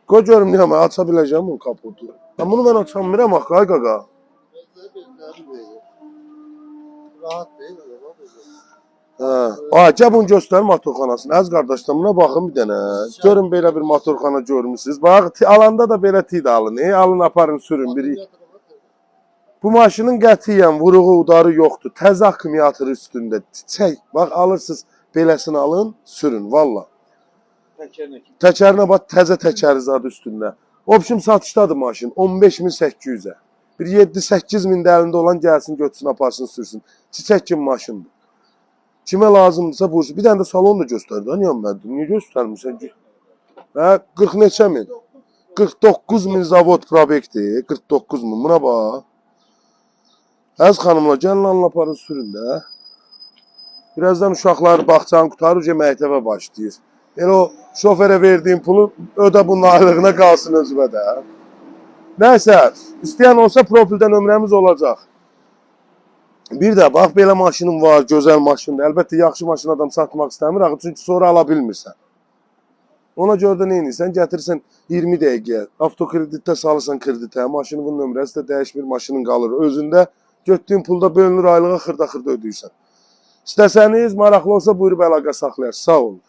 Qoy görüm niyə mən aça biləcəm bu kapotu. Bunu mən açamıram axı ay qaqa. Rahat değil. Hə. Gəl bunu göstərim motorxanasını. Əziz qardaşlar, buna baxın bir dənə. Görün belə bir motorxana görmüsünüz. Bax, alanda da belə tid alın. Alın aparın sürün bir. Bu maşının qətiyyən vuruğu, udarı yoxdur. Təzə akkumulyator üstündə. Çək. Bax alırsınız, beləsini alın, sürün valla. Təkərinə bax, təzə təkəri zad üstündə. Opşum satışdadır maşın 15.800-ə. Bir 7-8 min də əlində olan gəlsin, götürsün, aparsın, sürsün. Çiçək kimi maşındır. Kimə lazımdırsa buyursun. Bir dənə də salon da göstərdi. Niyə məndən? Niyə göstərmirsən ki? Hə, 40 neçə min? 49 min zavod prospekti. 49 min. Buna bax. Əziz xanımlar, gəlin alın aparın sürün də. Birazdan uşaqları bağçanı qutarır, məktəbə başlayır. Yəni o şoförə verdiyin pulu ödə bunun aylığına qalsın özümə də. Nəysə, istəyən olsa profildə nömrəmiz olacaq. Bir də bax, belə maşınım var, gözəl maşındır. Əlbəttə, yaxşı maşın adam satmaq istəmir, çünki sonra ala bilmirsən. Ona görə də nə edirsən? Gətirirsən 20 dəqiqəyə, avtokreditdə salırsan kreditə, maşının nömrəsi də dəyişmir, maşının qalır. Özündə götdüyün pulda bölünür, aylığa xırda-xırda ödəyirsən. İstəsəniz, maraqlı olsa buyurub əlaqə saxlayar. Sağ olun.